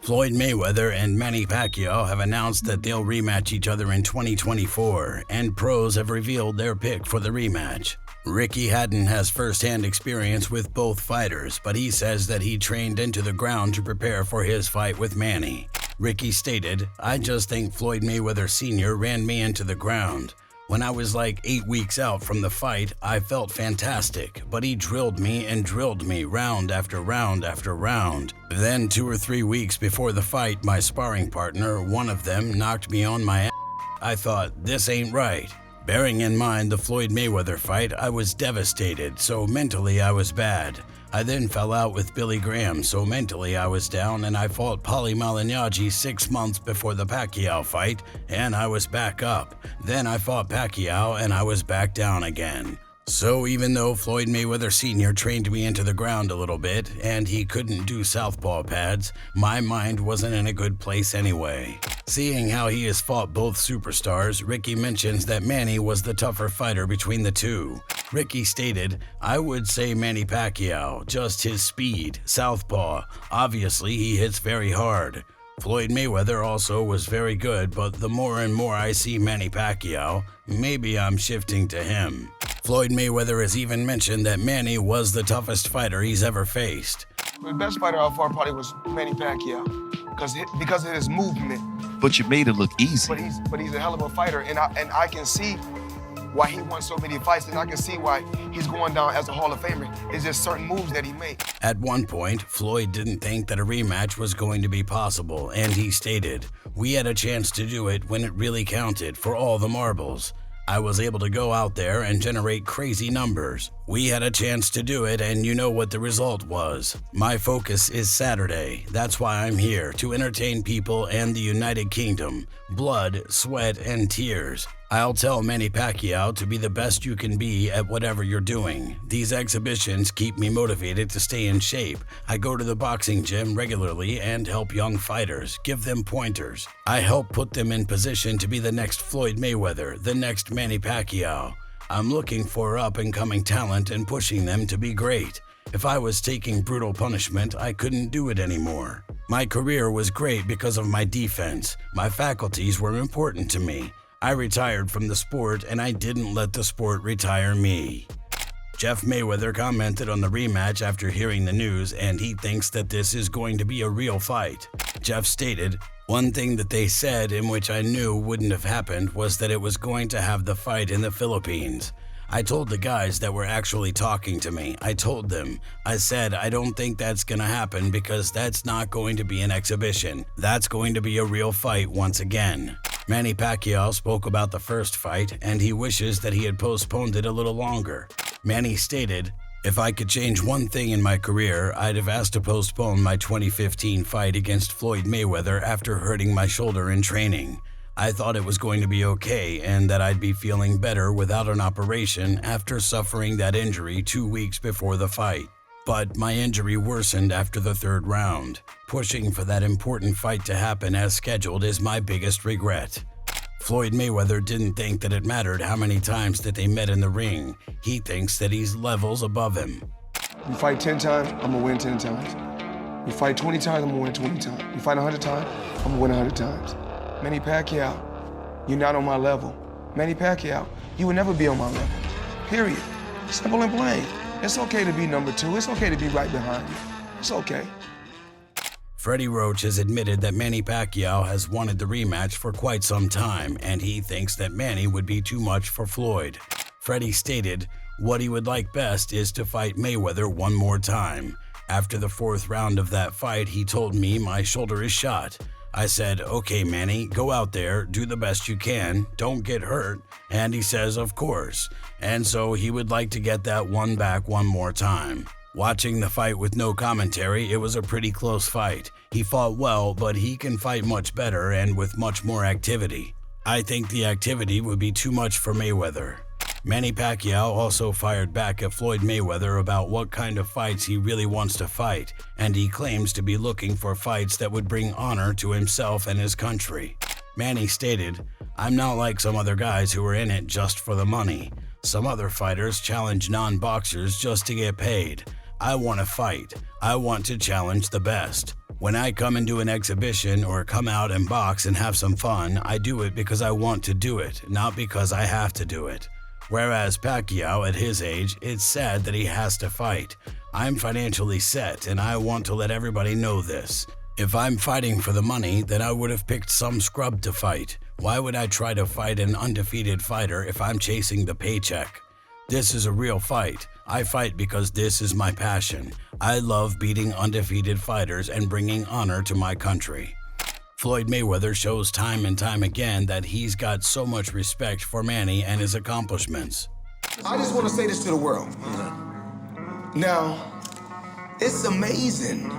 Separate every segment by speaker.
Speaker 1: Floyd Mayweather and Manny Pacquiao have announced that they'll rematch each other in 2024, and pros have revealed their pick for the rematch. Ricky Hatton has first-hand experience with both fighters, but he says that he trained into the ground to prepare for his fight with Manny. Ricky stated, "I just think Floyd Mayweather Sr. ran me into the ground. When I was like 8 weeks out from the fight, I felt fantastic, but he drilled me round after round after round. Then 2 or 3 weeks before the fight, my sparring partner, one of them, knocked me on my ass. I thought, this ain't right." Bearing in mind the Floyd Mayweather fight, I was devastated, so mentally I was bad. I then fell out with Billy Graham, so mentally I was down, and I fought Paulie Malignaggi 6 months before the Pacquiao fight, and I was back up. Then I fought Pacquiao, and I was back down again. So even though Floyd Mayweather Sr. trained me into the ground a little bit, and he couldn't do southpaw pads, my mind wasn't in a good place anyway. Seeing how he has fought both superstars, Ricky mentions that Manny was the tougher fighter between the two. Ricky stated, "I would say Manny Pacquiao, just his speed, southpaw. Obviously, he hits very hard. Floyd Mayweather also was very good, but the more and more I see Manny Pacquiao, maybe I'm shifting to him." Floyd Mayweather has even mentioned that Manny was the toughest fighter he's ever faced.
Speaker 2: The best fighter I fought probably was Manny Pacquiao, because of his movement.
Speaker 3: But you made it look easy.
Speaker 2: But he's a hell of a fighter, and I can see why he won so many fights, and I can see why he's going down as a Hall of Famer. It's just certain moves that he made.
Speaker 1: At one point, Floyd didn't think that a rematch was going to be possible, and he stated, "We had a chance to do it when it really counted for all the marbles. I was able to go out there and generate crazy numbers. We had a chance to do it, and you know what the result was. My focus is Saturday. That's why I'm here, to entertain people and the United Kingdom. Blood, sweat, and tears. I'll tell Manny Pacquiao to be the best you can be at whatever you're doing. These exhibitions keep me motivated to stay in shape. I go to the boxing gym regularly and help young fighters, give them pointers. I help put them in position to be the next Floyd Mayweather, the next Manny Pacquiao. I'm looking for up-and-coming talent and pushing them to be great. If I was taking brutal punishment, I couldn't do it anymore. My career was great because of my defense. My faculties were important to me. I retired from the sport, and I didn't let the sport retire me." Jeff Mayweather commented on the rematch after hearing the news, and he thinks that this is going to be a real fight. Jeff stated, "One thing that they said, in which I knew wouldn't have happened, was that it was going to have the fight in the Philippines. I told the guys that were actually talking to me, I said, I don't think that's gonna happen because that's not going to be an exhibition. That's going to be a real fight once again." Manny Pacquiao spoke about the first fight, and he wishes that he had postponed it a little longer. Manny stated, "If I could change one thing in my career, I'd have asked to postpone my 2015 fight against Floyd Mayweather after hurting my shoulder in training. I thought it was going to be okay and that I'd be feeling better without an operation after suffering that injury 2 weeks before the fight. But my injury worsened after the 3rd round. Pushing for that important fight to happen as scheduled is my biggest regret." Floyd Mayweather didn't think that it mattered how many times that they met in the ring. He thinks that he's levels above him.
Speaker 2: We fight 10 times, I'm gonna win 10 times. We fight 20 times, I'm gonna win 20 times. We fight 100 times, I'm gonna win 100 times. Manny Pacquiao, you're not on my level. Manny Pacquiao, you will never be on my level. Period. Simple and plain. It's okay to be number 2. It's okay to be right behind you. It's okay.
Speaker 1: Freddie Roach has admitted that Manny Pacquiao has wanted the rematch for quite some time, and he thinks that Manny would be too much for Floyd. Freddie stated, "What he would like best is to fight Mayweather one more time. After the 4th round of that fight, he told me my shoulder is shot. I said, okay, Manny, go out there, do the best you can, don't get hurt. And he says, of course. And so he would like to get that one back one more time. Watching the fight with no commentary, it was a pretty close fight. He fought well, but he can fight much better and with much more activity. I think the activity would be too much for Mayweather." Manny Pacquiao also fired back at Floyd Mayweather about what kind of fights he really wants to fight, and he claims to be looking for fights that would bring honor to himself and his country. Manny stated, "I'm not like some other guys who are in it just for the money. Some other fighters challenge non-boxers just to get paid. I want to fight. I want to challenge the best. When I come and do an exhibition or come out and box and have some fun, I do it because I want to do it, not because I have to do it. Whereas Pacquiao, at his age, it's sad that he has to fight. I'm financially set, and I want to let everybody know this. If I'm fighting for the money, then I would have picked some scrub to fight. Why would I try to fight an undefeated fighter if I'm chasing the paycheck? This is a real fight. I fight because this is my passion. I love beating undefeated fighters and bringing honor to my country. Floyd Mayweather shows time and time again that he's got so much respect for Manny and his accomplishments.
Speaker 2: I just want to say this to the world. Now, it's amazing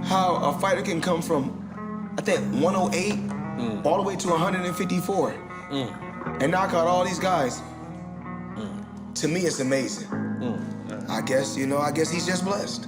Speaker 2: how a fighter can come from, I think, 108 all the way to 154 and knock out all these guys. To me, it's amazing. I guess he's just blessed.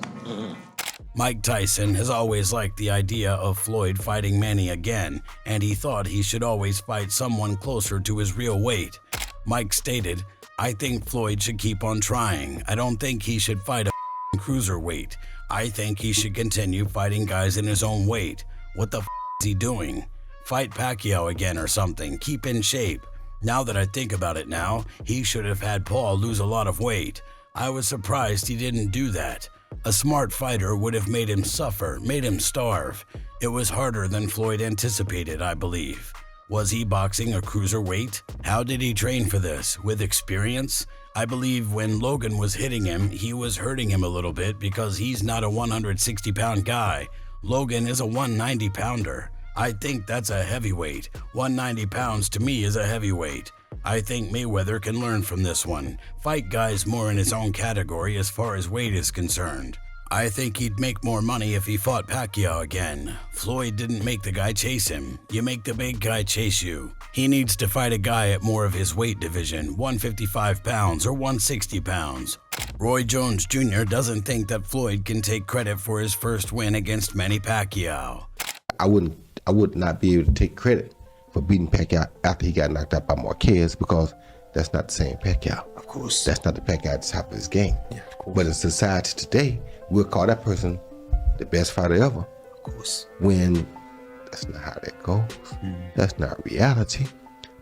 Speaker 1: Mike Tyson has always liked the idea of Floyd fighting Manny again, and he thought he should always fight someone closer to his real weight. Mike stated, "I think Floyd should keep on trying. I don't think he should fight a cruiserweight. I think he should continue fighting guys in his own weight. What the is he doing? Fight Pacquiao again or something. Keep in shape. Now that I think about it now, he should have had Paul lose a lot of weight. I was surprised he didn't do that. A smart fighter would have made him suffer, made him starve. It was harder than Floyd anticipated, I believe. Was he boxing a cruiserweight? How did he train for this? With experience? I believe when Logan was hitting him, he was hurting him a little bit because he's not a 160-pound guy. Logan is a 190-pounder. I think that's a heavyweight. 190 pounds to me is a heavyweight. I think Mayweather can learn from this one. Fight guys more in his own category as far as weight is concerned. I think he'd make more money if he fought Pacquiao again. Floyd didn't make the guy chase him. You make the big guy chase you. He needs to fight a guy at more of his weight division, 155 pounds or 160 pounds. Roy Jones Jr. doesn't think that Floyd can take credit for his first win against Manny Pacquiao.
Speaker 4: I would not be able to take credit for beating Pacquiao after he got knocked out by Marquez because that's not the same Pacquiao.
Speaker 2: Of course.
Speaker 4: That's not the Pacquiao at the top of his game.
Speaker 2: Yeah, of course.
Speaker 4: But in society today, we'll call that person the best fighter ever.
Speaker 2: Of course.
Speaker 4: When that's not how that goes. That's not reality.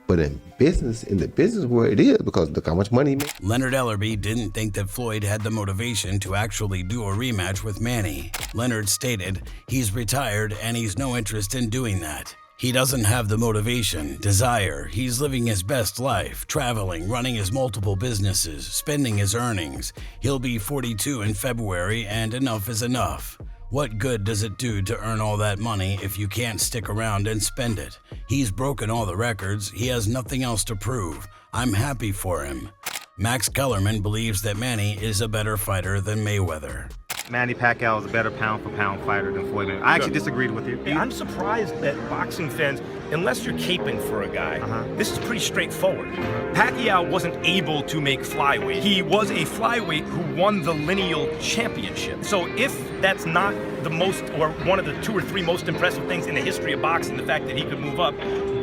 Speaker 4: But in the business world, it is because look how much money he made.
Speaker 1: Leonard Ellerby didn't think that Floyd had the motivation to actually do a rematch with Manny. Leonard stated, he's retired and he's no interest in doing that. He doesn't have the motivation, desire. He's living his best life, traveling, running his multiple businesses, spending his earnings. He'll be 42 in February and enough is enough. What good does it do to earn all that money if you can't stick around and spend it? He's broken all the records. He has nothing else to prove. I'm happy for him. Max Kellerman believes that Manny is a better fighter than Mayweather.
Speaker 5: Manny Pacquiao is a better pound-for-pound fighter than Floyd Mayweather. I actually disagreed with you.
Speaker 6: I'm surprised that boxing fans, unless you're caping for a guy, this is pretty straightforward. Pacquiao wasn't able to make flyweight. He was a flyweight who won the lineal championship. So if that's not the most, or one of the 2 or 3 most impressive things in the history of boxing, the fact that he could move up,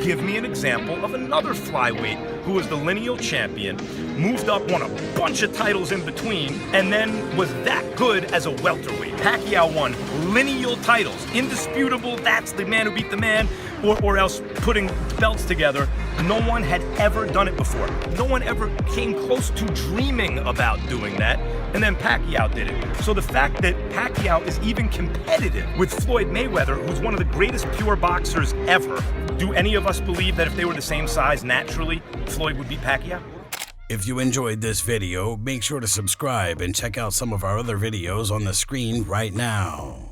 Speaker 6: give me an example of another flyweight who was the lineal champion, moved up, won a bunch of titles in between, and then was that good as a welterweight. Pacquiao won lineal titles, indisputable, that's the man who beat the man, or else putting belts together. No one had ever done it before. No one ever came close to dreaming about doing that, and then Pacquiao did it. So the fact that Pacquiao is even competitive with Floyd Mayweather, who's one of the greatest pure boxers ever, do any of us believe that if they were the same size naturally, Floyd would beat Pacquiao?
Speaker 1: If you enjoyed this video, make sure to subscribe and check out some of our other videos on the screen right now.